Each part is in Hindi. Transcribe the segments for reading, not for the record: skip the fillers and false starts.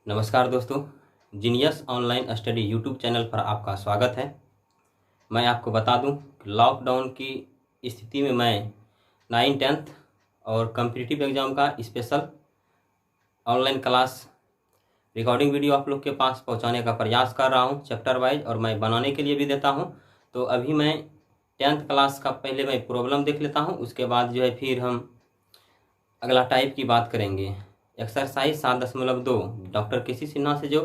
नमस्कार दोस्तों, genius online study YouTube channel पर आपका स्वागत है। मैं आपको बता दूं कि लॉकडाउन की स्थिति में मैं 9th 10th और कॉम्पिटिटिव एग्ज़ाम का special online class recording video आप लोग के पास पहुंचाने का प्रयास कर रहा हूं चैप्टर वाइज, और मैं बनाने के लिए भी देता हूं। तो अभी मैं 10th क्लास का पहले मैं प्रॉब्लम देख लेता हूं, उसके बाद जो है फिर हम अगला टाइप की बात करेंगे। एक्सरसाइज 7.2 डॉक्टर केसी सिन्हा से जो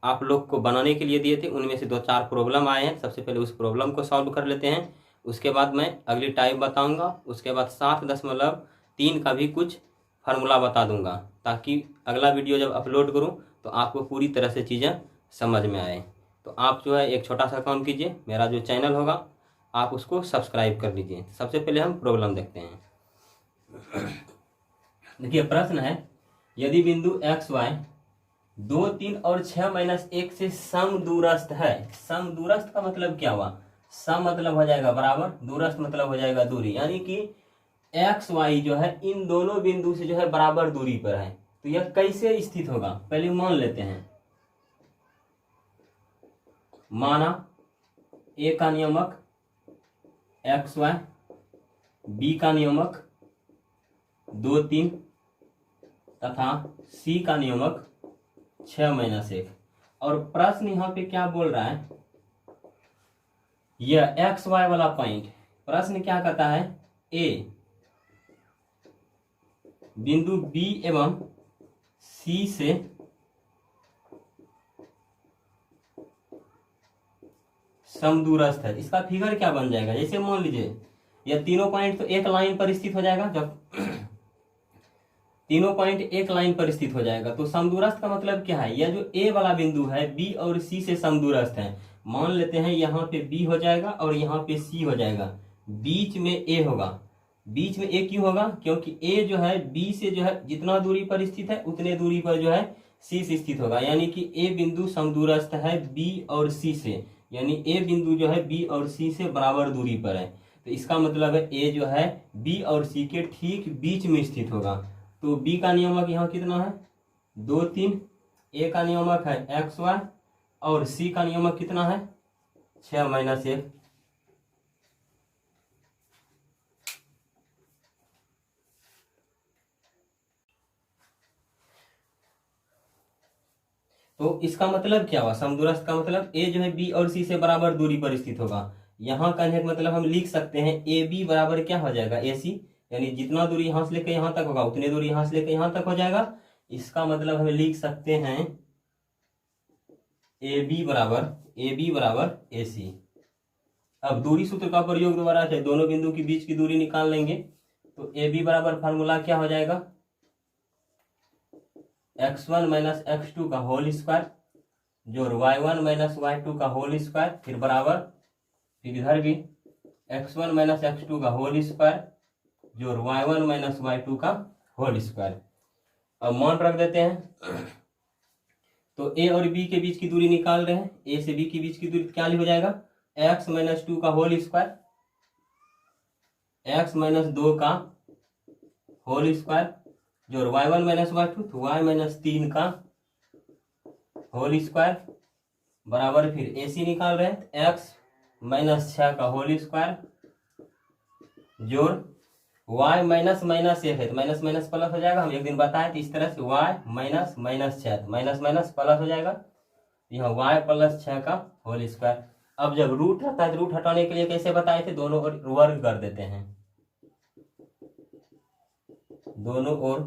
आप लोग को बनाने के लिए दिए थे, उनमें से 2-4 प्रॉब्लम आए हैं। सबसे पहले उस प्रॉब्लम को सॉल्व कर लेते हैं, उसके बाद मैं अगली टाइप बताऊंगा। उसके बाद 7.3 का भी कुछ फार्मूला बता दूंगा, ताकि अगला वीडियो जब अपलोड करूं तो आपको पूरी तरह से चीज़ें समझ में आए। तो आप जो है एक छोटा सा काम कीजिए, मेरा जो चैनल होगा आप उसको सब्सक्राइब कर लीजिए। सबसे पहले हम प्रॉब्लम देखते हैं। देखिए प्रश्न है, यदि बिंदु एक्स वाई 2, 3 और 6-1 से समदूरस्थ है। समदूरस्थ का मतलब क्या हुआ? सम मतलब हो जाएगा बराबर, दूरस्थ मतलब हो जाएगा दूरी, यानी कि एक्स वाई जो है इन दोनों बिंदु से जो है बराबर दूरी पर है। तो यह कैसे स्थित होगा, पहले मान लेते हैं। माना ए का नियमक एक्स वाई, बी का नियमक 2, 3 तथा सी का नियमक 6-1। और प्रश्न यहां पे क्या बोल रहा है, यह एक्स वाई वाला पॉइंट, प्रश्न क्या कहता है, ए बिंदु बी एवं सी से समदूरस्थ है। इसका फिगर क्या बन जाएगा, जैसे मान लीजिए यह तीनों पॉइंट तो एक लाइन पर स्थित हो जाएगा। जब तीनों पॉइंट एक लाइन पर स्थित हो जाएगा तो समदूरस्थ का मतलब क्या है, यह जो ए वाला बिंदु है बी और सी से समदूरस्थ है। मान लेते हैं यहाँ पे बी हो जाएगा और यहाँ पे सी हो जाएगा, बीच में ए होगा। बीच में ए क्यों होगा, क्योंकि ए जो है बी से जो है जितना दूरी पर स्थित है उतने दूरी पर जो है सी से स्थित होगा, यानी कि ए बिंदु समदूरस्थ है बी और सी से, यानी ए बिंदु जो है बी और सी से बराबर दूरी पर है। तो इसका मतलब है ए जो है बी और सी के ठीक बीच में स्थित होगा। तो बी का नियमक यहाँ कितना है, 2, 3, ए का नियमक है एक्स वाई और सी का नियमक कितना है, 6-1। तो इसका मतलब क्या हुआ, समदूरस्थ का मतलब ए जो है बी और सी से बराबर दूरी पर स्थित होगा। यहाँ कहने का मतलब हम लिख सकते हैं ए बी बराबर क्या हो जाएगा, ए सी, यानी जितना दूरी यहाँ से लेकर यहाँ तक होगा उतनी दूरी यहाँ से लेकर यहाँ तक हो जाएगा। इसका मतलब हम लिख सकते हैं ए बी बराबर ए सी। अब दूरी सूत्र का प्रयोग दोबारा है, दोनों बिंदु के बीच की दूरी निकाल लेंगे। तो ए बी बराबर फार्मूला क्या हो जाएगा, x1 - x2 का होल स्क्वायर जोड़ y1 - y2 का होल स्क्वायर, फिर बराबर, फिर इधर भी x1 - x2 का होल स्क्वायर जोड़ y1 - y2 का होल स्क्वायर। अब मान रख देते हैं। तो ए और बी के बीच की दूरी निकाल रहे हैं, ए से बी के बीच की दूरी क्या हो जाएगा, x - 2 का होल स्क्वायर, x - 2 का होल स्क्वायर जोड़ y1 - y2, तो y - 3 का होल स्क्वायर बराबर, फिर AC निकाल रहे हैं x - 6 का होल स्क्वायर जोड़ y माइनस माइनस 1 है तो माइनस माइनस प्लस हो जाएगा। हम एक दिन बताए थे इस तरह से, y minus minus 6 minus minus plus हो जाएगा, यहाँ y + 6 का होल स्क्वायर। अब जब रूट हटा है तो रूट हटाने के लिए कैसे बताए थे, दोनों ओर वर्ग कर देते हैं, दोनों ओर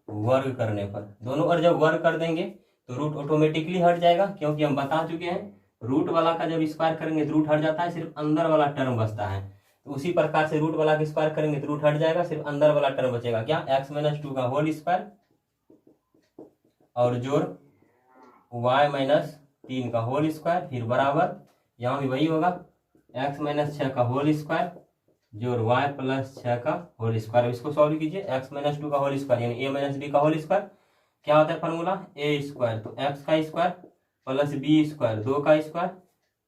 वर्ग करने पर, दोनों ओर जब वर्ग कर देंगे तो रूट ऑटोमेटिकली हट जाएगा, क्योंकि हम बता चुके हैं रूट वाला का जब स्क्वायर करेंगे तो रूट हट जाता है, सिर्फ अंदर वाला टर्म बचता है। तो उसी प्रकार से रूट वाला का स्क्वायर करेंगे तो रूट हट जाएगा, सिर्फ अंदर वाला टर्म बचेगा, क्या, x - 2 का होल स्क्वायर और जोड़ y - 3 का होल स्क्वायर, फिर बराबर, यहाँ भी वही होगा, x - 6 का होल स्क्वायर जोड़ y + 6 का होल स्क्वायर। इसको सॉल्व कीजिए, x - 2 का होल स्क्वायर यानी a - b का होल स्क्वायर क्या होता है फार्मूला, a स्क्वायर, तो x का स्क्वायर प्लस b स्क्वायर 2 का स्क्वायर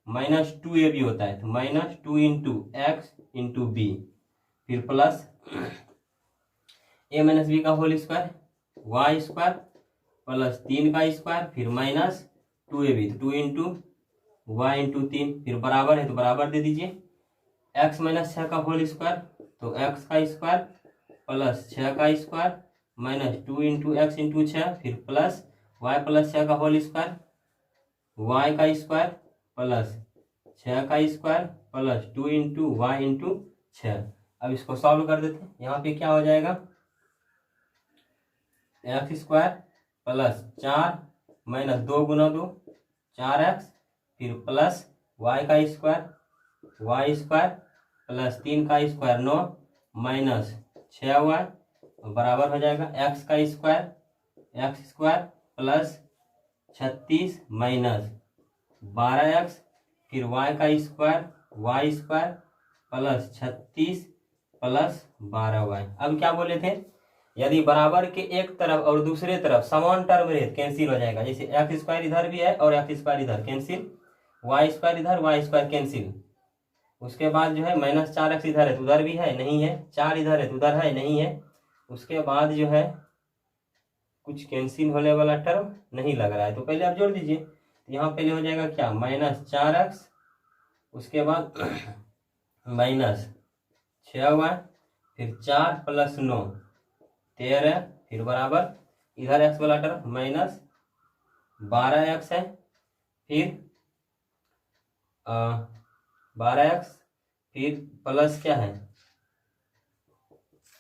माइनस 2ab होता है, तो -2 × x × b, फिर प्लस a - b का whole square y square plus 3 का स्क्वायर फिर माइनस 2ab, तो 2 इंटू वाई इंटू 3, फिर बराबर है तो बराबर दे दीजिए। x माइनस 6 का होल स्क्वायर, तो x का स्क्वायर प्लस 6 का square minus 2 into X into 6, फिर प्लस y प्लस 6 का होल स्क्वायर, y का स्क्वायर प्लस 6 का square plus 2 into Y into 6। अब इसको सॉल्व कर देते हैं। यहाँ पे क्या हो जाएगा, एक्स स्क्वायर प्लस 4 माइनस 2 गुना 2 4x, फिर प्लस y का स्क्वायर वाई स्क्वायर प्लस 3 का स्क्वायर 9 माइनस 6y बराबर हो जाएगा x square plus 36 minus 12x, फिर y का square Y square plus 36 plus 12y। अब क्या बोले थे, यदि बराबर के एक तरफ और दूसरे तरफ समान टर्म रहे कैंसिल हो जाएगा। जैसे एक्स स्क्वायर इधर भी है और एक्स स्क्वायर इधर कैंसिल, वाई स्क्वायर इधर वाई स्क्वायर कैंसिल। उसके बाद जो है माइनस 4x इधर है तो उधर भी है नहीं है, 4 इधर है तो उधर है नहीं है। उसके बाद जो है कुछ कैंसिल होने वाला टर्म नहीं लग रहा है, तो पहले आप जोड़ दीजिए। तो यहाँ पहले हो जाएगा क्या, माइनस 4x, उसके बाद माइनस 6y, फिर 4 प्लस 9 13, फिर बराबर इधर x वाला टर्म माइनस 12x है, फिर 12x, फिर प्लस क्या है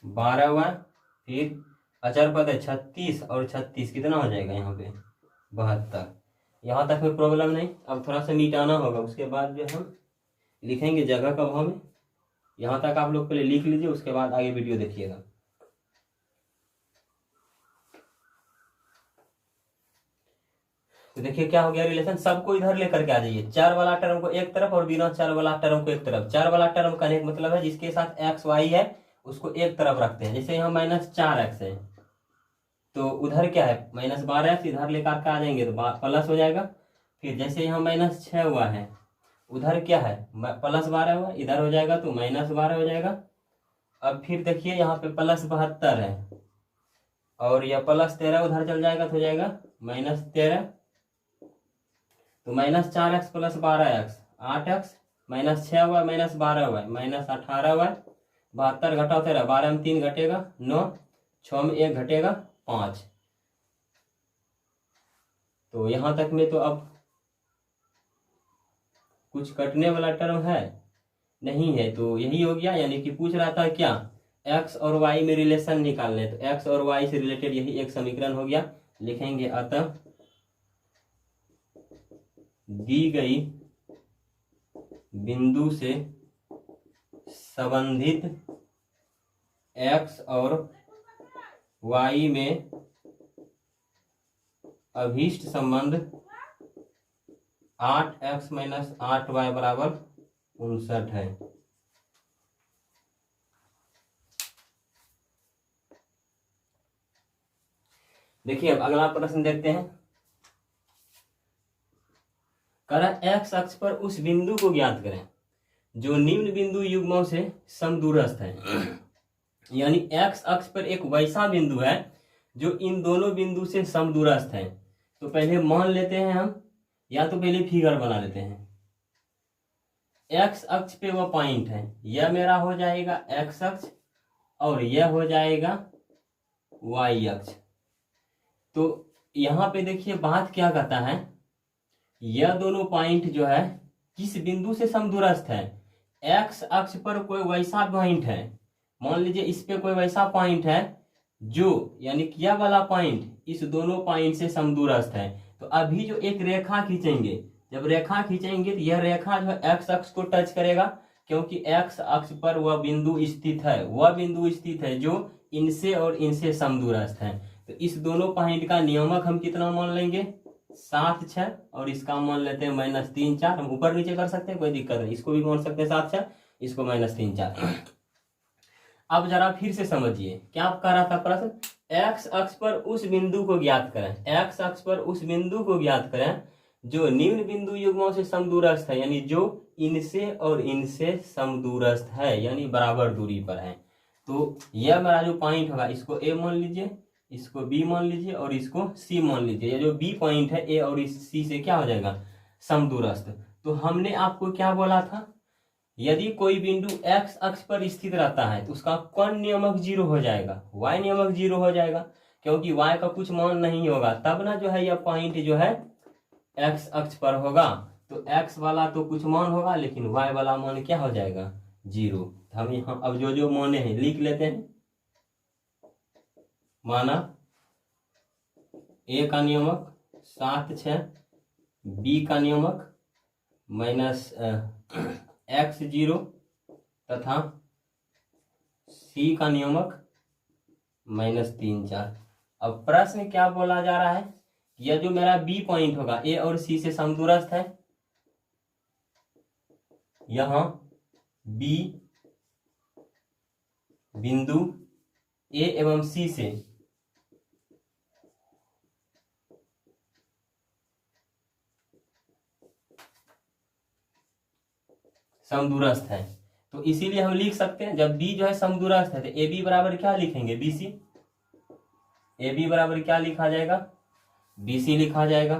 12y, फिर अचर पद है 36 और 36 कितना हो जाएगा यहाँ पे 72। यहाँ तक में प्रॉब्लम नहीं, अब थोड़ा सा मिटाना होगा। उसके बाद जो हम लिखेंगे जगह का भाव में। यहाँ तक आप लोग पहले लिख लीजिए, उसके बाद आगे वीडियो देखिएगा। तो देखिए क्या हो गया रिलेशन, सबको इधर लेकर के आ जाइए। 4 वाला टर्म को एक तरफ और बिना 4 वाला टर्म को एक तरफ। 4 वाला टर्म का एक मतलब है जिसके साथ एक्स वाई है उसको एक तरफ रखते हैं। जैसे यहाँ माइनस 4x है तो उधर क्या है माइनस 12x, इधर लेकर के आ जाएंगे तो प्लस हो जाएगा। फिर जैसे यहाँ माइनस 6 हुआ है, उधर क्या है प्लस 12 हुआ, इधर हो जाएगा तो माइनस 12 हो जाएगा। अब फिर देखिए यहाँ पे प्लस 72 है और यह प्लस 13 उधर चल जाएगा तो हो जाएगा माइनस 13। तो minus 4x plus 12x 8x, minus 6 हुआ माइनस 12 हुआ माइनस 18 हुआ, 72 घटाओ 13, 12 में 3 घटेगा 9, 6 में 1 घटेगा 5। तो यहाँ तक में तो अब कुछ कटने वाला टर्म है नहीं है, तो यही हो गया। यानी कि पूछ रहा था क्या, x और y में रिलेशन निकालने, तो x और y से रिलेटेड यही एक समीकरण हो गया। लिखेंगे अतः दी गई बिंदु से संबंधित x और y में अभीष्ट संबंध 8x माइनस 8y बराबर 59 है। देखिए अब अगला प्रश्न देखते हैं। कह रहा x अक्ष पर उस बिंदु को ज्ञात करें जो निम्न बिंदु युग्मों से समदूरस्थ है। यानी x अक्ष पर एक वैसा बिंदु है जो इन दोनों बिंदु से समदूरस्थ है। तो पहले मान लेते हैं हम, या तो पहले फिगर बना लेते हैं। x अक्ष पे वो पॉइंट है, यह मेरा हो जाएगा x अक्ष और यह हो जाएगा y अक्ष। तो यहाँ पे देखिए बात क्या कहता है, यह दोनों पॉइंट जो है किस बिंदु से समदूरस्थ है। x अक्ष पर कोई वैसा पॉइंट है, मान लीजिए इस पे कोई वैसा पॉइंट है जो, यानी कि यह वाला पॉइंट इस दोनों पॉइंट से समदूरस्थ है। तो अभी जो एक रेखा खींचेंगे, जब रेखा खींचेंगे तो यह रेखा जो है x अक्ष को टच करेगा, क्योंकि x अक्ष पर वह बिंदु स्थित है, वह बिंदु स्थित है जो इनसे और इनसे समदूरस्थ है। तो इस दोनों पॉइंट का नियामक हम कितना मान लेंगे 7 6, और इसका मान लेते हैं माइनस 3 4। हम ऊपर नीचे कर सकते हैं, कोई दिक्कत नहीं, इसको भी मान सकते हैं 7 6, इसको माइनस 3 4। अब जरा फिर से समझिए क्या कह रहा था प्रश्न, x अक्ष पर उस बिंदु को ज्ञात करें, x अक्ष पर उस बिंदु को ज्ञात करें जो निम्न बिंदु युग्मों से समदूरस्थ है, यानी जो इनसे और इनसे समदूरस्थ है, यानी बराबर दूरी पर है। तो यह मेरा जो पॉइंट होगा इसको a मान लीजिए, इसको बी मान लीजिए और इसको सी मान लीजिए। ये जो बी पॉइंट है ए और इस सी से क्या हो जाएगा, समदूरस्थ। तो हमने आपको क्या बोला था, यदि कोई बिंदु एक्स अक्ष पर स्थित रहता है तो उसका कौन नियमक 0 हो जाएगा, वाई नियमक 0 हो जाएगा, क्योंकि वाई का कुछ मान नहीं होगा, तब ना जो है यह पॉइंट जो है एक्स अक्ष पर होगा। तो एक्स वाला तो कुछ मान होगा, लेकिन वाई वाला मान क्या हो जाएगा, 0। हम यहाँ अब जो जो माने हैं लिख लेते हैं। माना ए का नियमक 7/6, बी का नियमक -x0 तथा सी का नियमक -3/4। अब प्रश्न क्या बोला जा रहा है, यह जो मेरा बी पॉइंट होगा ए और सी से समदूरस्थ है, यहां बी बिंदु ए एवं सी से समदूरस्थ है। तो इसीलिए हम लिख सकते हैं, जब बी जो है समदूरस्थ है तो ए बी बराबर क्या लिखेंगे, बी सी। ए बी बराबर क्या लिखा जाएगा, बी सी लिखा जाएगा।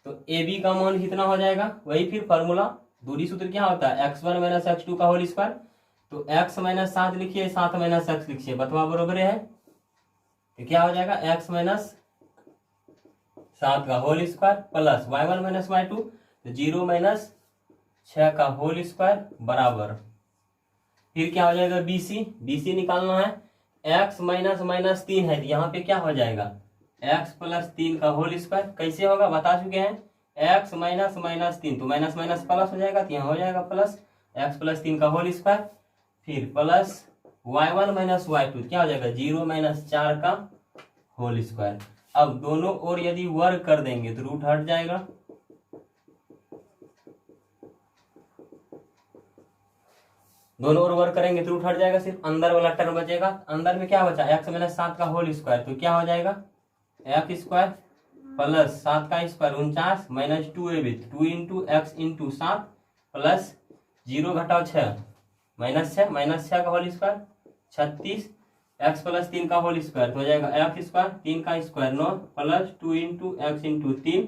तो ए बी का मान कितना हो जाएगा, वही फिर फॉर्मूला, दूरी सूत्र क्या होता है, x1 - x2 का होल स्क्वायर। तो x - 7 लिखिए, 7 - x लिखिए, बतवा बरोबर है। तो क्या हो जाएगा, x - 7 का whole square plus y1 - y2, तो 0 - 6 का होल स्क्वायर बराबर, फिर क्या हो जाएगा, BC। BC निकालना है, x -3 है, यहाँ पे क्या हो जाएगा, x + 3 का होल स्क्वायर। कैसे होगा बता चुके हैं, x -3 तो माइनस माइनस प्लस हो जाएगा, तो यहाँ हो जाएगा प्लस x + 3 का होल स्क्वायर, फिर प्लस y1 - y2 क्या हो जाएगा, 0 - 4 का होल स्क्वायर। अब दोनों ओर यदि वर्ग कर देंगे तो रूट हट जाएगा, दोनों ओर वर्क करेंगे तो रूट हट जाएगा, सिर्फ अंदर वाला टर्म बचेगा। अंदर में क्या बचा, x - 7 का होल स्क्वायर, तो क्या हो जाएगा, x स्क्वायर प्लस 7 का स्क्वायर 49 -2ab 2 × x × 7 प्लस 0 घटाओ 6 -6 का होल स्क्वायर 36, x + 3 का होल स्क्वायर तो हो जाएगा x स्क्वायर, 3 का स्क्वायर 9 प्लस 2 × x × 3,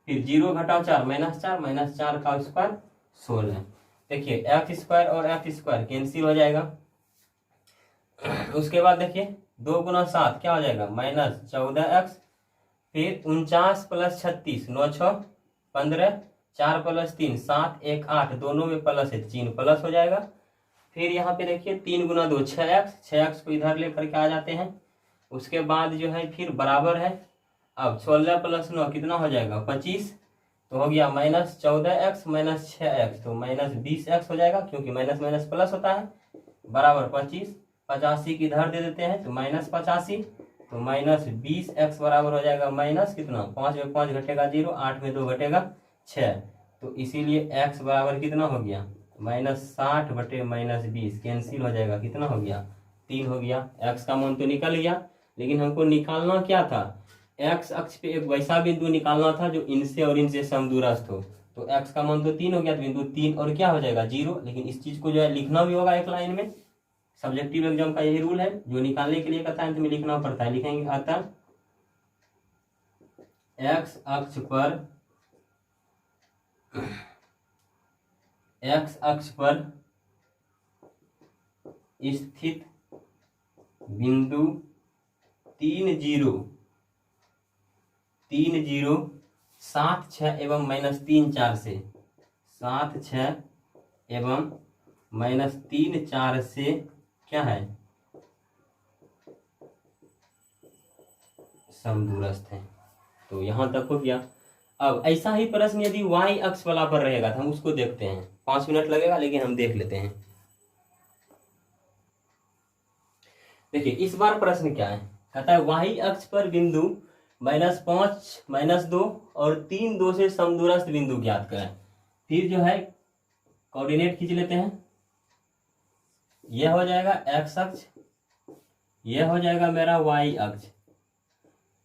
फिर 0 घटाओ 4 -4 का स्क्वायर 16। देखिए x स्क्वायर और x स्क्वायर कैंसिल हो जाएगा। उसके बाद देखिए 2 × 7 क्या हो जाएगा, -14x, फिर 49 + 36 9 × 6 15, 4 + 3 7 1 8, दोनों में प्लस है, 3 प्लस हो जाएगा। फिर यहाँ पे देखिए 3 × 2 6x को इधर लेकर के आ जाते हैं। उसके बाद जो है फिर बराबर है, अब 16 + 9 कितना हो जाएगा, 25, तो हो गया -14x - 6x, तो -20x हो जाएगा, क्योंकि माइनस माइनस प्लस होता है, बराबर 25। 85 की इधर दे देते हैं तो -85, तो -20x बराबर हो जाएगा माइनस कितना, 5 में 5 घटेगा 0, 8 में 2 घटेगा 6, तो इसीलिए x बराबर कितना हो गया, -60 बटे -20 कैंसिल हो जाएगा, कितना हो गया, 3 हो गया। x का मान तो निकल गया, लेकिन हमको निकालना क्या था, x अक्ष पे एक वैसा बिंदु निकालना था जो इनसे और इनसे समदूरस्थ हो। तो x का मान तो 3 हो गया, तो बिंदु 3 और क्या हो जाएगा, 0। लेकिन इस चीज को जो है लिखना भी होगा एक लाइन में, सब्जेक्टिव एग्जाम का यही रूल है, जो निकालने के लिए कहता है अंत में लिखना पड़ता है। लिखेंगे अतः x अक्ष पर स्थित बिंदु 3 0 7 6 एवं -3 4 से 7 6 एवं -3 4 से क्या है, समदूरस्थ है। तो यहां तक हो गया। अब ऐसा ही प्रश्न यदि y अक्ष वाला पर रहेगा तो हम उसको देखते हैं, 5 मिनट लगेगा लेकिन हम देख लेते हैं। देखिए इस बार प्रश्न क्या है, कहता है y अक्ष पर बिंदु -5 -2 और 3 2 से समदूरस्थ बिंदु ज्ञात करें। फिर जो है कोऑर्डिनेट खींच लेते हैं, यह हो जाएगा x अक्ष, यह हो जाएगा मेरा y अक्ष।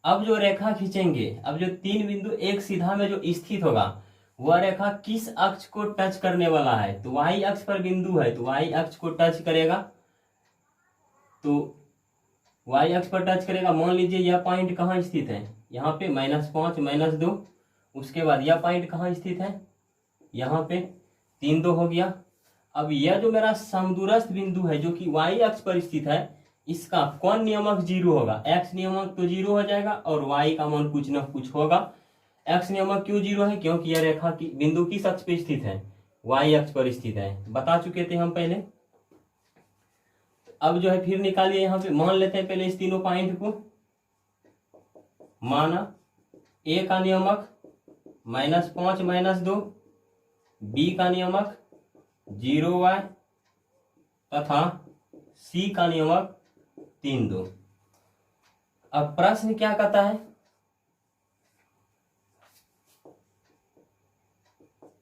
अब जो रेखा खींचेंगे, अब जो 3 बिंदु एक सीधा में जो स्थित होगा वह रेखा किस अक्ष को टच करने वाला है, तो y अक्ष पर बिंदु है तो y अक्ष को टच करेगा। तो वाई अक्ष पर टच करेगा। मान लीजिए यह पॉइंट कहाँ स्थित है, यहाँ पे -5 -2। उसके बाद यह पॉइंट कहाँ स्थित है, यहाँ पे 3 2 हो गया। अब यह जो मेरा समदूरस्थ बिंदु है जो कि वाई अक्ष पर स्थित है, इसका कौन नियमक 0 होगा, एक्स नियमक तो 0 हो जाएगा और वाई का मान कुछ न कुछ होगा। एक्स नियमक क्यों 0 है, क्योंकि यह रेखा की बिंदु किस अक्ष पर स्थित है, वाई अक्ष पर स्थित है, बता चुके थे हम पहले। अब जो है फिर निकालिए, यहाँ पे मान लेते हैं पहले इस तीनों पॉइंट को। माना ए का नियमक -5 -2, बी का नियमक 0y तथा सी का नियमक 3 2। अब प्रश्न क्या कहता है,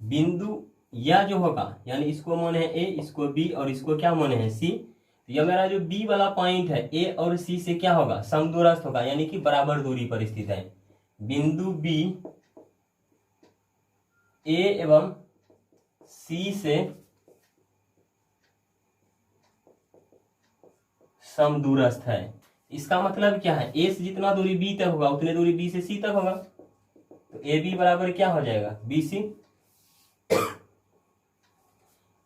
बिंदु यह जो होगा, यानी इसको माने है ए, इसको बी और इसको क्या माने है सी। यह मेरा जो बी वाला पॉइंट है ए और सी से क्या होगा, समदूरस्थ होगा, यानी कि बराबर दूरी पर स्थित है। बिंदु बी ए एवं सी से समदूरस्थ है। इसका मतलब क्या है, ए से जितना दूरी बी तक होगा उतने दूरी बी से सी तक होगा। तो ए बी बराबर क्या हो जाएगा, बी सी।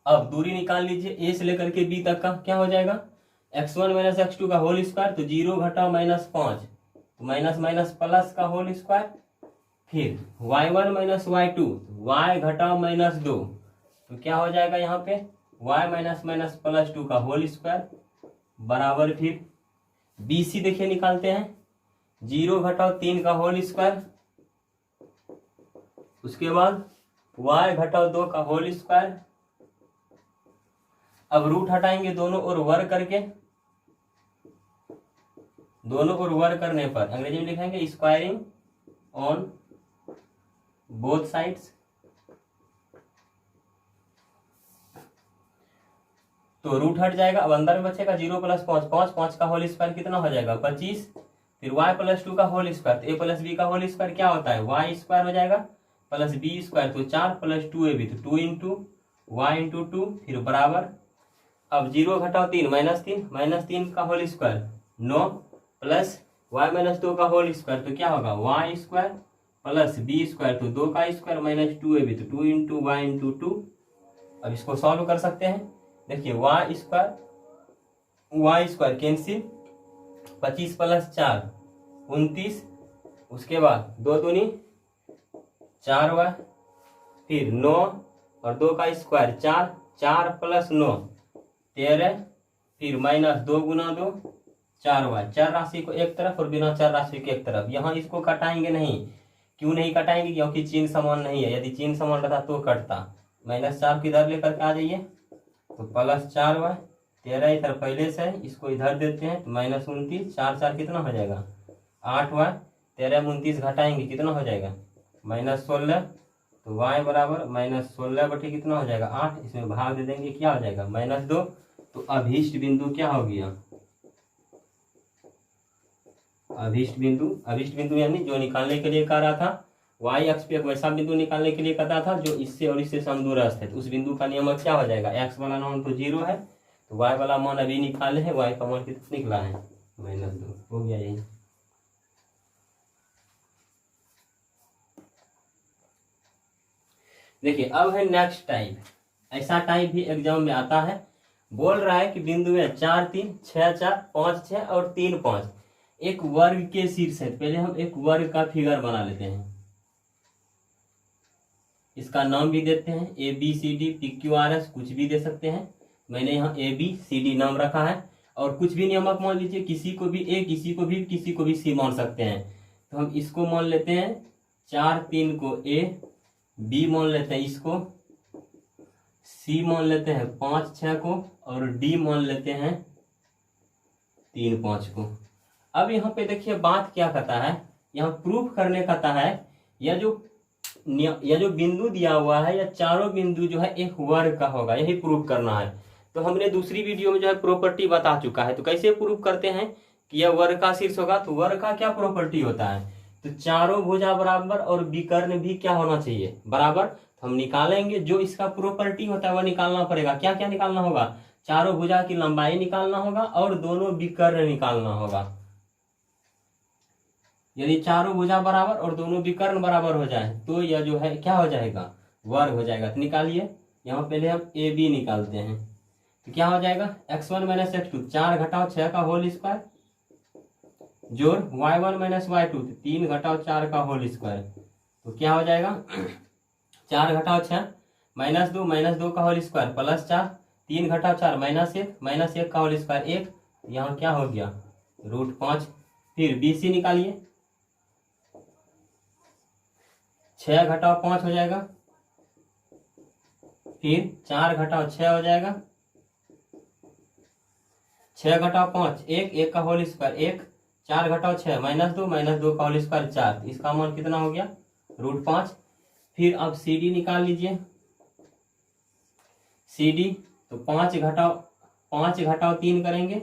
अब दूरी निकाल लीजिए, ए से लेकर के बी तक का क्या हो जाएगा, x1 - x2 का होल स्क्वायर, तो 0 घटाओ -5, तो माइनस माइनस प्लस का होल स्क्वायर। फिर y1 - y2, y घटाओ -2, तो क्या हो जाएगा यहाँ पे y -+2 का होल स्क्वायर बराबर। फिर बी सी देखिए निकालते हैं, 0 घटाओ 3 का होल स्क्वायर, उसके बाद y घटाओ 2 का होल स्क्वायर। अब रूट हटाएंगे दोनों ओर वर्ग करके, दोनों ओर वर्ग करने पर अंग्रेजी में लिखेंगे स्क्वायरिंग ऑन बोथ साइड्स। तो रूट हट जाएगा, अब अंदर में बचेगा 0 + 5, 5 का होल स्क्वायर कितना हो जाएगा 25। फिर y + 2 का होल स्क्वायर, तो a + b का होल स्क्वायर क्या होता है y स्क्वायर हो जाएगा प्लस b स्क्वायर, तो 4 + 2ab, तो 2 × y × 2, फिर बराबर। अब 0 घटाओ 3 -3 का होल स्क्वायर 9 प्लस y - 2 का होल स्क्वायर, तो क्या होगा y square plus b square, तो 2 का स्क्वायर -2ab, तो 2 × y × 2। अब इसको सॉल्व कर सकते हैं, देखिए y स्क्वायर कैंसिल, 25 + 4 29, उसके बाद 2 दूनी 4y, फिर 9 और 2 का स्क्वायर 4, 4 + 9 13, फिर -2 × 2 4y। 4 राशि को एक तरफ और बिना 4 राशि के एक तरफ। यहाँ इसको कटाएंगे नहीं, क्यों नहीं कटाएंगे, क्योंकि चिन्ह समान नहीं है। यदि चिन्ह समान रहता तो कटता। -4 को इधर लेकर के आ जाइए, तो +4y, 13 इधर पहले से है, इसको इधर देते हैं, तो -29, 4 4 कितना हो जाएगा 8y, 13 29 घटाएंगे कितना हो जाएगा -16, तो y बराबर -16 बटे कितना हो जाएगा 8, इसमें भाग दे देंगे क्या हो जाएगा -2। तो अभीष्ट बिंदु क्या हो गया, अभीष्ट बिंदु यानी जो निकालने के लिए कह रहा था, y अक्ष पे एक वैसा बिंदु निकालने के लिए कहता था जो इससे और इससे समदूरस्थ है। तो उस बिंदु का नियमक क्या हो जाएगा, x वाला मान तो 0 है, तो y वाला मान अभी निकाले हैं, y का मान कितना निकला है -2, हो गया यही। देखिए अब है नेक्स्ट टाइप। ऐसा टाइप भी एग्जाम में आता है, बोल रहा है कि बिंदु है 4 3 6 4 5 6 और 3 5, एक वर्ग के शीर्ष है। पहले हम एक वर्ग का फिगर बना लेते हैं, इसका नाम भी देते हैं ABCD PQRS, कुछ भी दे सकते हैं। मैंने यहाँ ABCD नाम रखा है, और कुछ भी नियमक मान लीजिए, किसी को भी A, किसी को भी C मान सकते हैं। तो हम इसको मान लेते हैं 4 3 को A, B मान लेते हैं इसको, C मान लेते हैं 5 6 को, और D मान लेते हैं 3 5 को। अब यहाँ पे देखिए बात क्या कहता है, यहाँ प्रूफ करने कहता है, यह जो बिंदु दिया हुआ है, या चारों बिंदु जो है एक वर्ग का होगा, यही प्रूफ करना है। तो हमने दूसरी वीडियो में जो है प्रॉपर्टी बता चुका है। तो कैसे प्रूफ करते हैं कि यह वर्ग का शीर्ष होगा, तो वर्ग का क्या प्रॉपर्टी होता है, तो चारों भुजा बराबर और विकर्ण भी क्या होना चाहिए बराबर। तो हम निकालेंगे, जो इसका प्रॉपर्टी होता है वह निकालना पड़ेगा। क्या क्या निकालना होगा, चारों भुजा की लंबाई निकालना होगा और दोनों विकर्ण निकालना होगा। यदि चारों भुजा बराबर और दोनों विकर्ण बराबर हो जाए तो यह जो है क्या हो जाएगा, वर्ग हो जाएगा। तो निकालिए, यहाँ पहले हम ए बी निकालते हैं। तो क्या हो जाएगा, x1 माइनस x2 4 घटाओ 6 का होल स्क्वायर जोड़ y1 माइनस y2 3 घटाओ 4 का होल स्क्वायर। तो क्या हो जाएगा 4 घटाओ 6 माइनस दो का होल स्क्वायर प्लस 4 3 घटाओ 4 माइनस एक का होल स्क्वायर 1। यहाँ क्या हो गया √5। फिर BC निकालिए, 6 घटाओ 5 हो जाएगा, फिर 4 घटाओ 6 हो जाएगा, 6 घटाओ 5 1 का होल स्क्वायर 1, 4 घटाओ 6 माइनस दो का होल स्क्वायर 4। इसका मान कितना हो गया √5। फिर अब CD निकाल लीजिए, CD तो 5 घटाओ 3 करेंगे,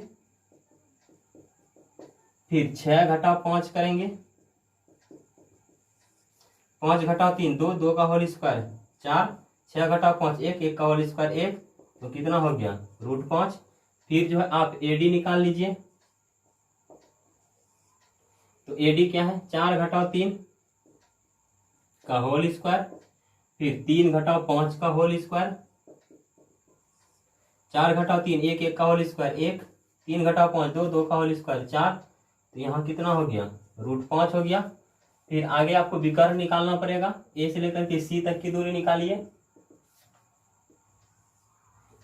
फिर 6 घटाओ 5 करेंगे, 5 घटाओ 3 2 का होल स्क्वायर 4, 6 घटाओ 5 1 का होल स्क्वायर 1। तो कितना हो गया √5। फिर जो है आप AD निकाल लीजिए। तो AD क्या है 4 घटाओ 3 का होल स्क्वायर, फिर 3 घटाओ 5 का होल स्क्वायर, 4 घटाओ 3 1 का होल स्क्वायर 1, 3 घटाओ 5 2 का होल स्क्वायर 4। तो यहाँ कितना हो गया √5 हो गया। फिर आगे आपको विकर्ण निकालना पड़ेगा, A से लेकर के C तक की दूरी निकालिए।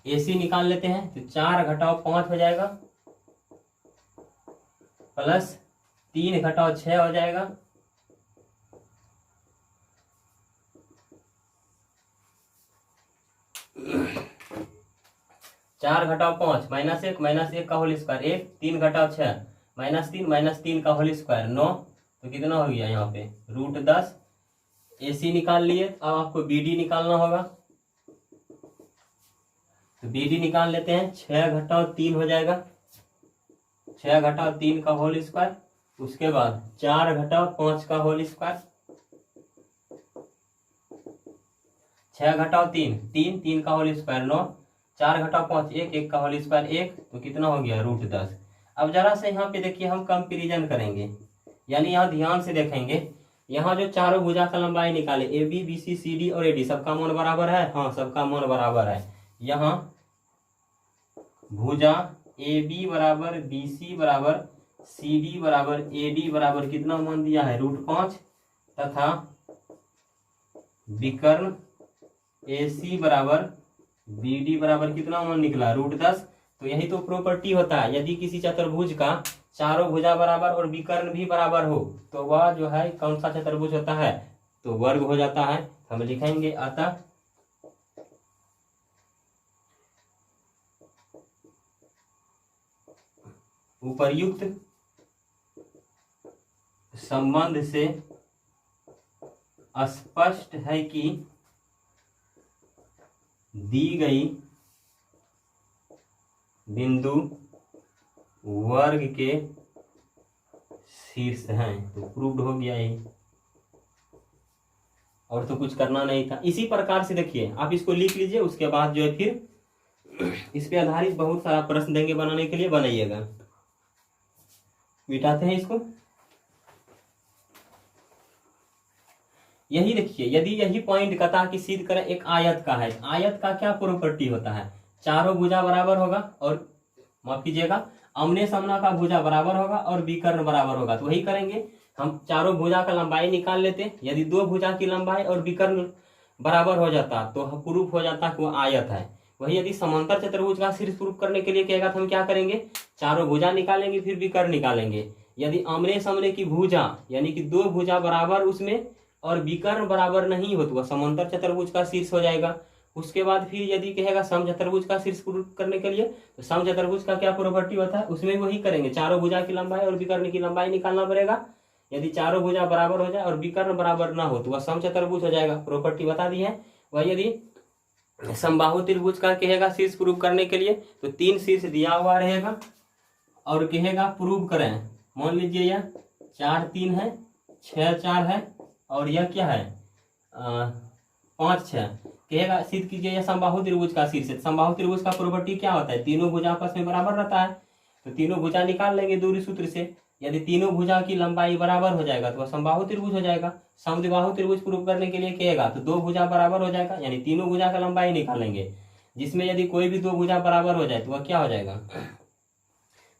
AC निकाल लेते हैं, तो 4 घटाओ 5 हो जाएगा प्लस 3 घटाओ 6 हो जाएगा, चार घटाओ 5 माइनस एक का होल स्क्वायर 1, 3 घटाओ 6 माइनस 3 का होल स्क्वायर 9। तो कितना हो गया यहाँ पे √10। AC निकाल लिए, अब आपको BD निकालना होगा। तो BD निकाल लेते हैं, 6 घटाओ 3 हो जाएगा, 6 घटाओ 3 का होल स्क्वायर, उसके बाद 4 घटाओ 5 का होल स्क्वायर, 6 घटाओ 3 का होल स्क्वायर 9, 4 घटाओ 5 1 का होल स्क्वायर 1। तो कितना हो गया √10। अब जरा से यहाँ पे देखिए हम कंपेरिजन करेंगे, यानी यहाँ ध्यान से देखेंगे। यहाँ जो चारों भुजा का लंबाई निकाले AB BC CD और AD सबका मान बराबर है। हाँ, सबका मान बराबर है। यहाँ भुजा AB बराबर BC बराबर CD बराबर AD बराबर कितना मान दिया है √5 तथा विकर्ण AC बराबर BD बराबर कितना मान निकला √10। तो यही तो प्रॉपर्टी होता है, यदि किसी चतुर्भुज का चारों भुजा बराबर और विकर्ण भी बराबर हो तो वह जो है कौन सा चतुर्भुज होता है, तो वर्ग हो जाता है। हम लिखेंगे अतः उपर्युक्त संबंध से स्पष्ट है कि दी गई बिंदु वर्ग के शीर्ष हैं। तो प्रूव्ड हो गया ये, और तो कुछ करना नहीं था। इसी प्रकार से देखिए आप इसको लिख लीजिए, उसके बाद जो है फिर इस पे आधारित बहुत सारा प्रश्न देंगे बनाने के लिए, बनाइएगा। मिटाते हैं इसको। यही देखिए, यदि यही पॉइंट कथा की सिद्ध करें एक आयत का है, आयत का क्या प्रॉपर्टी होता है, चारों भुजा बराबर होगा और माफ कीजिएगा आमने सामने का भुजा बराबर होगा और विकर्ण बराबर होगा। तो वही करेंगे हम, चारों भुजा का लंबाई निकाल लेते। यदि दो भुजा की लंबाई और विकर्ण बराबर हो जाता तो प्रूफ हो जाता कि वो आयत है। वही यदि समांतर चतुर्भुज का शीर्ष प्रूफ करने के लिए कहेगा तो हम क्या करेंगे, चारों भुजा निकालेंगे फिर विकर्ण निकालेंगे। यदि आमने सामने की भुजा यानी कि दो भुजा बराबर उसमें और विकर्ण बराबर नहीं हो तो वह समांतर चतुर्भुज का शीर्ष हो जाएगा। उसके बाद फिर यदि कहेगा सम चतुर्भुज का शीर्ष प्रूफ करने के लिए तो सम चतुर्भुज का क्या प्रॉपर्टी होता है, उसमें वही करेंगे, चारों भुजा की लंबाई और विकर्ण की लंबाई निकालना पड़ेगा। यदि चारों भुजा बराबर हो जाए और विकर्ण बराबर ना हो तो वह सम चतुर्भुज हो जाएगा, प्रॉपर्टी बता दी है। वह यदि समबाहु त्रिभुज का कहेगा शीर्ष प्रूफ करने के लिए तो 3 शीर्ष दिया हुआ रहेगा और कहेगा प्रूव करें। मान लीजिए यह 4 3 है, 6 4 है और यह क्या है 5 6। कहेगा सिद्ध कीजिए यह समबाहु त्रिभुज का शीर्ष है। समबाहु त्रिभुज का प्रॉपर्टी क्या होता है, तीनों भुजा आपस में बराबर रहता है, तो तीनों भुजा निकाल लेंगे दूरी सूत्र से। यदि तीनों भुजा की लंबाई बराबर हो जाएगा तो वह समबाहु त्रिभुज हो जाएगा। समद्विबाहु त्रिभुज प्रूव करने के लिए कहेगा तो दो भुजा बराबर हो जाएगा, यानी तीनों भुजा का लंबाई निकालेंगे, जिसमें यदि कोई भी दो भुजा बराबर हो जाए तो वह क्या हो जाएगा,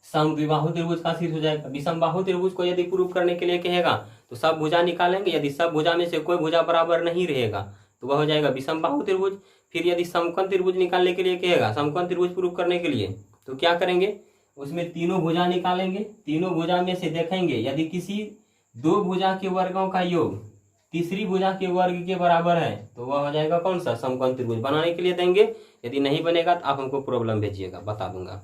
समद्विबाहु त्रिभुज का शीर्ष हो जाएगा। विषमबाहु त्रिभुज को यदि प्रूव करने के लिए कहेगा तो सब भुजा निकालेंगे, यदि सब भुजा में से कोई भुजा बराबर नहीं रहेगा तो वह हो जाएगा विषमबाहु त्रिभुज। फिर यदि समकोण त्रिभुज निकालने के लिए कहेगा, समकोण त्रिभुज प्रूव करने के लिए, तो क्या करेंगे, उसमें तीनों भुजा निकालेंगे, तीनों भुजा में से देखेंगे यदि किसी दो भुजा के वर्गों का योग तीसरी भुजा के वर्ग के बराबर है तो वह हो जाएगा कौन सा, समकोण त्रिभुज। बनाने के लिए देंगे, यदि नहीं बनेगा तो आप हमको प्रॉब्लम भेजिएगा, बता दूंगा।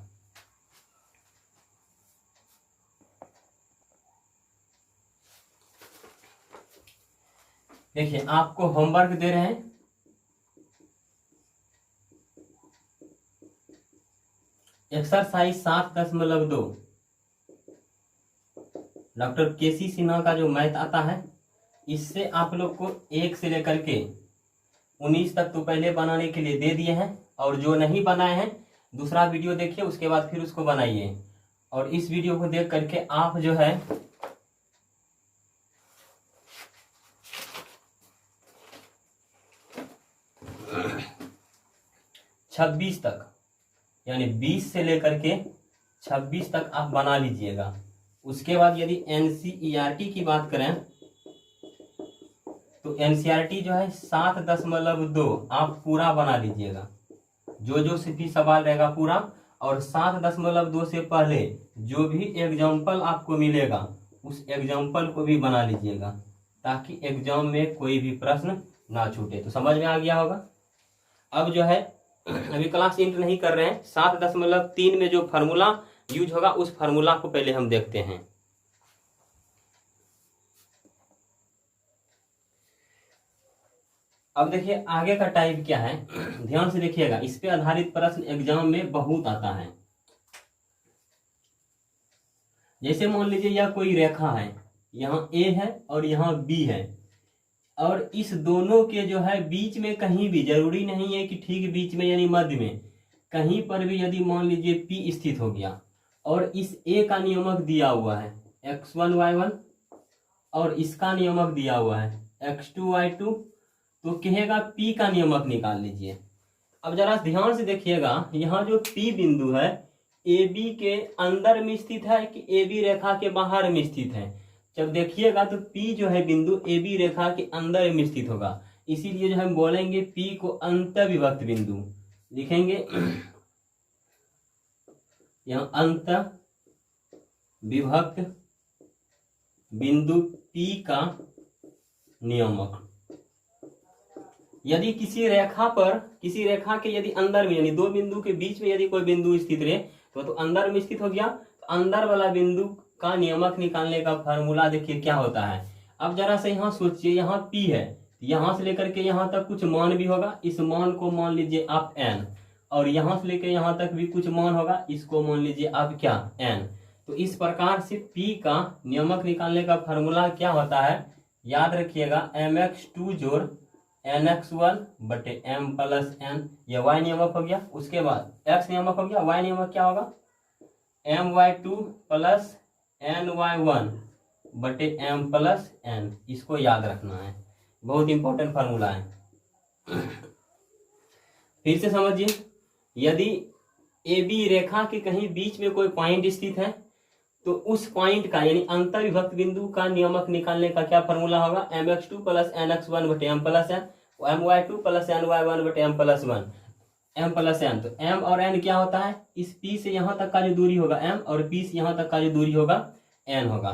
देखिए आपको होमवर्क दे रहे हैं, एक्सरसाइज 7.2 डॉक्टर केसी सिन्हा का जो मैथ आता है, इससे आप लोग को 1 से लेकर के 19 तक तो पहले बनाने के लिए दे दिए हैं, और जो नहीं बनाए हैं दूसरा वीडियो देखिए, उसके बाद फिर उसको बनाइए। और इस वीडियो को देख करके आप जो है 26 तक, यानी 20 से लेकर के 26 तक आप बना लीजिएगा। उसके बाद यदि एनसीईआरटी की बात करें तो एनसीईआरटी जो है 7.2 आप पूरा बना लीजिएगा, जो से भी सवाल रहेगा पूरा। और 7.2 से पहले जो भी एग्जाम्पल आपको मिलेगा उस एग्जाम्पल को भी बना लीजिएगा, ताकि एग्जाम में कोई भी प्रश्न ना छूटे। तो समझ में आ गया होगा। अब जो है अभी क्लास इंटर नहीं कर रहे हैं, 7.3 में जो फार्मूला यूज होगा उस फार्मूला को पहले हम देखते हैं। अब देखिए आगे का टाइप क्या है, ध्यान से देखिएगा, इस पे आधारित प्रश्न एग्जाम में बहुत आता है। जैसे मान लीजिए यह कोई रेखा है, यहाँ ए है और यहाँ बी है, और इस दोनों के जो है बीच में कहीं भी, जरूरी नहीं है कि ठीक बीच में यानी मध्य में, कहीं पर भी यदि मान लीजिए P स्थित हो गया और इस A का नियमक दिया हुआ है x1 y1 और इसका नियमक दिया हुआ है x2 y2, तो कहेगा P का नियमक निकाल लीजिए। अब जरा ध्यान से देखिएगा, यहाँ जो P बिंदु है AB के अंदर में स्थित है कि AB रेखा के बाहर में स्थित है। जब देखिएगा तो P जो है बिंदु AB रेखा के अंदर में स्थित होगा, इसीलिए जो हम बोलेंगे P को अंतःविभक्त बिंदु लिखेंगे। यहाँ अंतःविभक्त बिंदु P का नियमक। यदि किसी रेखा पर, किसी रेखा के यदि अंदर में, यानी दो बिंदु के बीच में यदि कोई बिंदु स्थित रहे तो अंदर में स्थित हो गया, तो अंदर वाला बिंदु का नियमक निकालने का फार्मूला देखिए क्या होता है। अब जरा से यहाँ सोचिए, यहाँ P है, यहाँ से लेकर के यहाँ तक कुछ मान भी होगा, इस मान को मान लीजिए आप n, और यहाँ से लेकर यहाँ तक भी कुछ मान होगा, इसको मान लीजिए आप क्या n। तो इस प्रकार से P का नियमक निकालने का फार्मूला क्या होता है, याद रखिएगा, mx2 जोड़ nx1 बटे m प्लस n, यह y नियमक हो गया। उसके बाद x नियमक हो गया, y नियमक क्या होगा, my2 प्लस ny1 बटे m प्लस n। इसको याद रखना है, बहुत इंपॉर्टेंट फार्मूला है। फिर से समझिए, यदि AB रेखा के कहीं बीच में कोई पॉइंट स्थित है तो उस पॉइंट का, यानी अंतःविभक्त बिंदु का नियमक निकालने का क्या फार्मूला होगा, mx2 प्लस nx1 बटे m plus n, my2 plus ny1 बटे m plus 1, m plus n। तो m और n क्या होता है, इस P से यहाँ तक का जो दूरी होगा m, और P से यहाँ तक का जो दूरी होगा n होगा।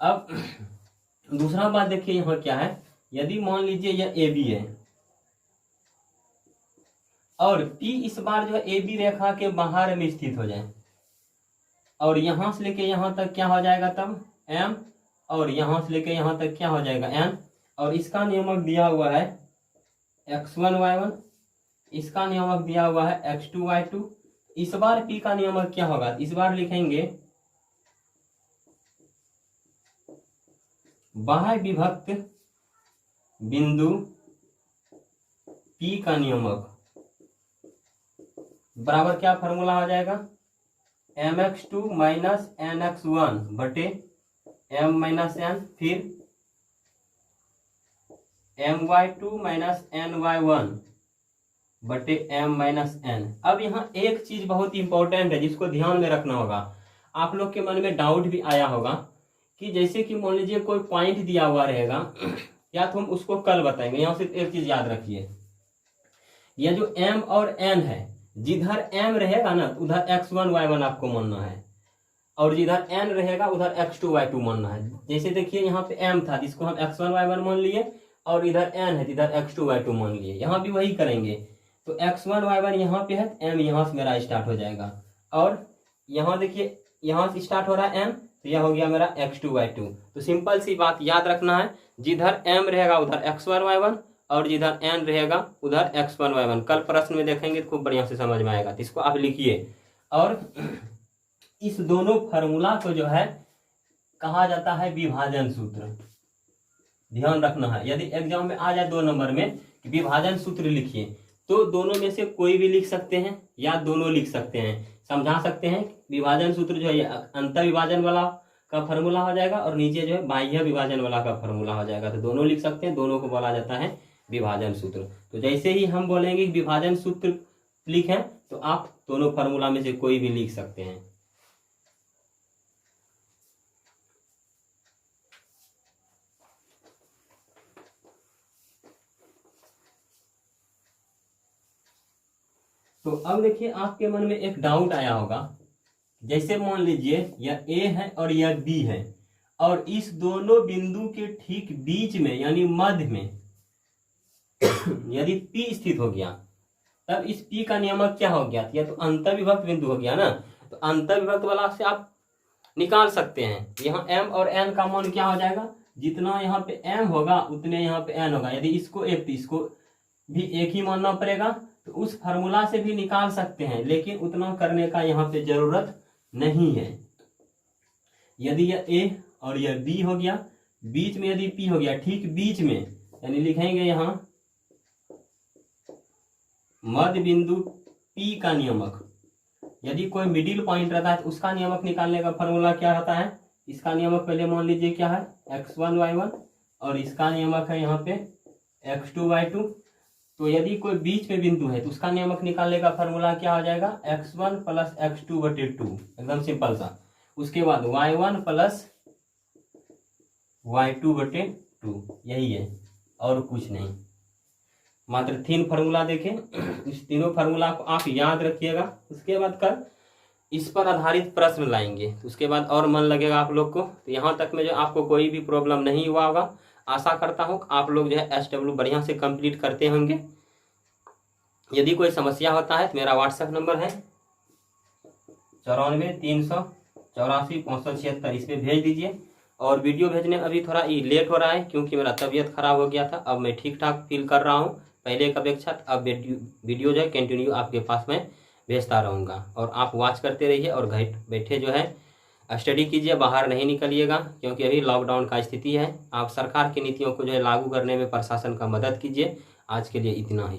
अब दूसरा बात देखिए यहाँ क्या है, यदि मान लीजिए यह AB है और P इस बार जो है AB रेखा के बाहर में स्थित हो जाए, और यहाँ से लेके यहाँ तक क्या हो जाएगा तब m, और यहाँ से लेके यहाँ तक क्या हो जाएगा n, और इसका नियमक दिया हुआ है x1 y1, इसका नियमक दिया हुआ है x2 y2। इस बार P का नियमक क्या होगा, इस बार लिखेंगे बाह्य विभक्त बिंदु पी का नियमक बराबर क्या फॉर्मूला हो जाएगा, mx2 माइनस nx1 बटे m माइनस n, फिर my2 माइनस ny1 बटे m माइनस n। अब यहाँ एक चीज बहुत इंपॉर्टेंट है जिसको ध्यान में रखना होगा। आप लोग के मन में डाउट भी आया होगा कि जैसे कि मान लीजिए कोई पॉइंट दिया हुआ रहेगा या तो हम उसको कल बताएंगे। यहाँ सिर्फ एक चीज याद रखिए, यह जो m और n है, जिधर m रहेगा ना उधर x1 y1 आपको मानना है, और जिधर n रहेगा उधर x2 y2 मानना है। जैसे देखिए यहाँ पे m था जिसको हम x1 y1 मान लिए, और इधर n है जिधर x2 y2 मान लिए। यहाँ भी वही करेंगे, तो x1 y1 यहाँ पे है, m यहाँ से मेरा स्टार्ट हो जाएगा, और यहाँ देखिए यहाँ से स्टार्ट हो रहा है m, तो यह हो गया मेरा x2 y2। तो सिंपल सी बात याद रखना है, जिधर m रहेगा उधर x1 y1, और जिधर n रहेगा उधर x1 y1। कल प्रश्न में देखेंगे तो खूब बढ़िया से समझ में आएगा, तो इसको आप लिखिए। और इस दोनों फार्मूला को जो है कहा जाता है विभाजन सूत्र। ध्यान रखना है, यदि एग्जाम में आ जाए 2 नंबर में कि विभाजन सूत्र लिखिए, तो दोनों में से कोई भी लिख सकते हैं या दोनों लिख सकते हैं। समझा सकते हैं विभाजन सूत्र जो है अंतर विभाजन वाला का फॉर्मूला हो जाएगा, और नीचे जो है बाह्य विभाजन वाला का फॉर्मूला हो जाएगा। तो दोनों लिख सकते हैं, दोनों को बोला जाता है विभाजन सूत्र। तो जैसे ही हम बोलेंगे विभाजन सूत्र लिखें, तो आप दोनों फॉर्मूला में से कोई भी लिख सकते हैं। तो अब देखिए आपके मन में एक डाउट आया होगा, जैसे मान लीजिए यह A है और यह B है, और इस दोनों बिंदु के ठीक बीच में यानी मध्य में यदि P स्थित हो गया, तब इस P का नियमक क्या हो गया, यह तो अंतर विभक्त बिंदु हो गया ना। तो अंतर विभक्त वाला से आप निकाल सकते हैं। यहाँ m और n का मान क्या हो जाएगा, जितना यहाँ पे m होगा उतने यहाँ पे n होगा। यदि इसको एक तो इसको भी एक ही मानना पड़ेगा, तो उस फार्मूला से भी निकाल सकते हैं, लेकिन उतना करने का यहाँ पे जरूरत नहीं है। यदि यह A और यह B हो गया, बीच में यदि P हो गया, ठीक बीच में, यानी लिखेंगे यहाँ मध्य बिंदु P का नियमक। यदि कोई मिडिल पॉइंट रहता है तो उसका नियमक निकालने का फॉर्मूला क्या होता है, इसका नियमक पहले मान लीजिए क्या है, x1 y1, और इसका नियमक है यहाँ पे x2 y2। तो यदि कोई बीच में बिंदु है तो उसका नियमक निकालने का फॉर्मूला क्या हो जाएगा, x1 प्लस x2 बटे 2, एकदम सिंपल सा। उसके बाद y1 प्लस y2 बटे 2, यही है और कुछ नहीं। मात्र 3 फार्मूला देखें, इस तीनों फार्मूला को आप याद रखिएगा। उसके बाद कल इस पर आधारित प्रश्न लाएंगे, उसके बाद और मन लगेगा आप लोग को। तो यहाँ तक में जो आपको कोई भी प्रॉब्लम नहीं हुआ होगा, आशा करता हूँ आप लोग जो है SW बढ़िया से कंप्लीट करते होंगे। यदि कोई समस्या होता है तो मेरा व्हाट्सएप नंबर है 94 384 576, इस पर भेज दीजिए। और वीडियो भेजने में अभी थोड़ा लेट हो रहा है क्योंकि मेरा तबीयत खराब हो गया था। अब मैं ठीक ठाक फील कर रहा हूँ पहले की अपेक्षा। अब वीडियो जो है कंटिन्यू आपके पास में भेजता रहूँगा, और आप वॉच करते रहिए और घर बैठे जो है स्टडी कीजिए, बाहर नहीं निकलिएगा क्योंकि अभी लॉकडाउन का स्थिति है। आप सरकार की नीतियों को जो है लागू करने में प्रशासन का मदद कीजिए। आज के लिए इतना ही।